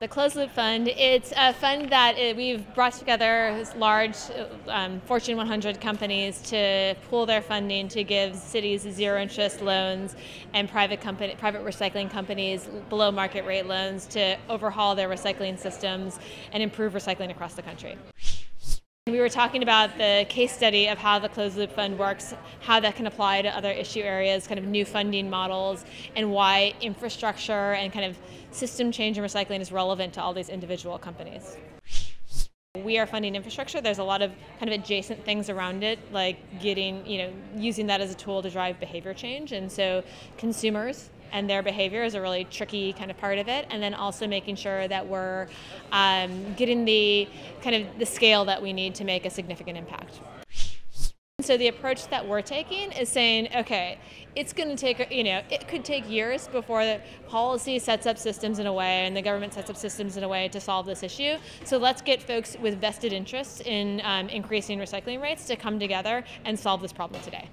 The Closed Loop Fund, it's a fund that we've brought together large Fortune 100 companies to pool their funding to give cities zero interest loans and private recycling companies below market rate loans to overhaul their recycling systems and improve recycling across the country. We were talking about the case study of how the Closed Loop Fund works, how that can apply to other issue areas, kind of new funding models, and why infrastructure and kind of system change in recycling is relevant to all these individual companies. We are funding infrastructure. There's a lot of kind of adjacent things around it, like using that as a tool to drive behavior change. And so consumers and their behavior is a really tricky kind of part of it. And then also making sure that we're getting the scale that we need to make a significant impact. So the approach that we're taking is saying, okay, it's going to take, it could take years before the policy sets up systems in a way and the government sets up systems in a way to solve this issue. So let's get folks with vested interests in increasing recycling rates to come together and solve this problem today.